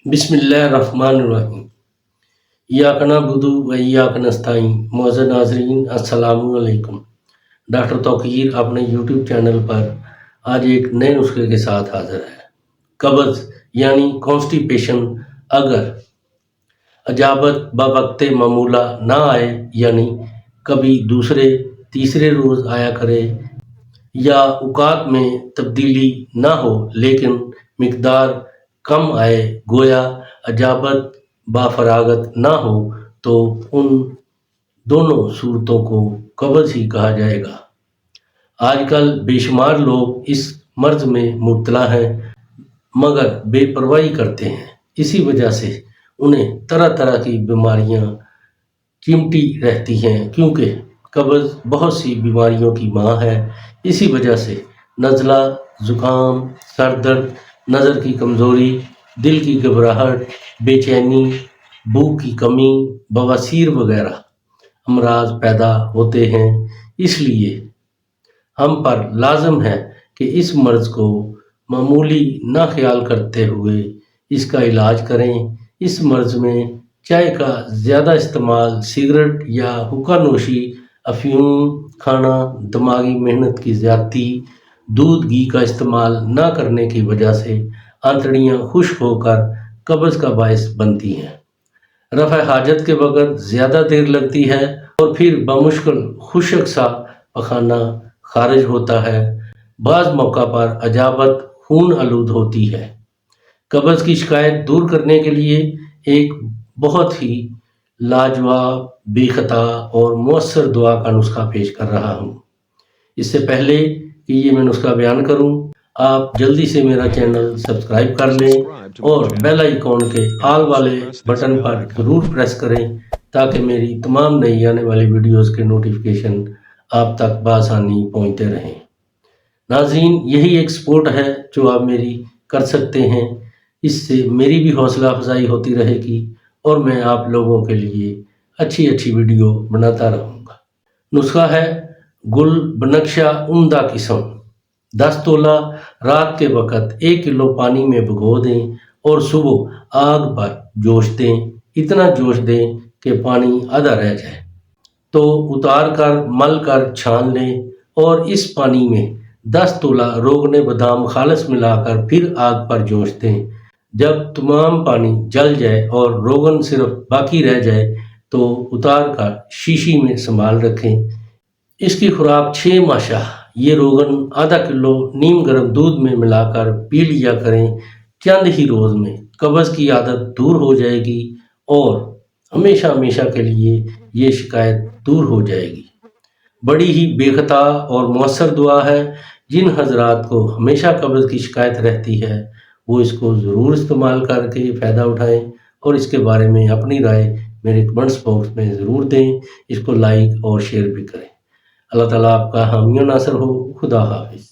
بسم اللہ الرحمن الرحیم۔ ایاک نعبد و ایاک نستعین۔ معزز ناظرین السلام علیکم۔ ڈاکٹر توقیر اپنے یوٹیوب چینل پر آج ایک نئے نسخے کے ساتھ حاضر ہے۔ قبض یعنی کانسٹیپیشن اگر اجابت بوقت معمولہ نہ آئے، یعنی کبھی دوسرے تیسرے روز آیا کرے، یا اوقات میں تبدیلی نہ ہو لیکن مقدار کم آئے، گویا اجابت بافراغت نہ ہو، تو ان دونوں صورتوں کو قبض ہی کہا جائے گا۔ آج کل بے شمار لوگ اس مرض میں مبتلا ہیں مگر بے پرواہی کرتے ہیں۔ اسی وجہ سے انہیں طرح طرح کی بیماریاں چمٹی رہتی ہیں، کیونکہ قبض بہت سی بیماریوں کی ماں ہے۔ اسی وجہ سے نزلہ، زکام، سر درد، نظر کی کمزوری، دل کی گھبراہٹ، بے چینی، بھوک کی کمی، بواسیر وغیرہ امراض پیدا ہوتے ہیں۔ اس لیے ہم پر لازم ہے کہ اس مرض کو معمولی نہ خیال کرتے ہوئے اس کا علاج کریں۔ اس مرض میں چائے کا زیادہ استعمال، سگریٹ یا حقہ نوشی، افیون کھانا، دماغی محنت کی زیادتی، دودھ گھی کا استعمال نہ کرنے کی وجہ سے آنتڑیاں خشک ہو کر قبض کا باعث بنتی ہیں۔ رفع حاجت کے وقت زیادہ دیر لگتی ہے اور پھر بمشکل خشک سا پخانہ خارج ہوتا ہے۔ بعض موقع پر اجابت خون آلود ہوتی ہے۔ قبض کی شکایت دور کرنے کے لیے ایک بہت ہی لاجواب، بے خطا اور مؤثر دعا کا نسخہ پیش کر رہا ہوں۔ اس سے پہلے کہ یہ میں نسخہ بیان کروں، آپ جلدی سے میرا چینل سبسکرائب کر لیں اور بیل آئیکن کے آل والے بٹن پر ضرور پریس کریں تاکہ میری تمام نئی آنے والی ویڈیوز کے نوٹیفیکیشن آپ تک بآسانی پہنچتے رہیں۔ ناظرین، یہی ایک سپورٹ ہے جو آپ میری کر سکتے ہیں۔ اس سے میری بھی حوصلہ افزائی ہوتی رہے گی اور میں آپ لوگوں کے لیے اچھی ویڈیو بناتا رہوں گا۔ نسخہ ہے گل بنقشہ عمدہ قسم۔ 10 تولہ رات کے وقت 1 کلو پانی میں بھگو دیں اور صبح آگ پر جوش دیں۔ اتنا جوش دیں کہ پانی آدھا رہ جائے تو اتار کر مل کر چھان لیں اور اس پانی میں 10 تولہ روغن بادام خالص ملا کر پھر آگ پر جوش دیں۔ جب تمام پانی جل جائے اور روغن صرف باقی رہ جائے تو اتار کر شیشی میں سنبھال رکھیں۔ اس کی خوراک 6 ماشا یہ روغن آدھا کلو نیم گرم دودھ میں ملا کر پی لیا کریں۔ چند ہی روز میں قبض کی عادت دور ہو جائے گی اور ہمیشہ کے لیے یہ شکایت دور ہو جائے گی۔ بڑی ہی بے خطا اور مؤثر دعا ہے۔ جن حضرات کو ہمیشہ قبض کی شکایت رہتی ہے وہ اس کو ضرور استعمال کر کے فائدہ اٹھائیں اور اس کے بارے میں اپنی رائے میرے کمنٹس باکس میں ضرور دیں۔ اس کو لائک اور شیئر بھی کریں۔ اللہ تعالیٰ آپ کا حامی و ناصر ہو۔ خدا حافظ۔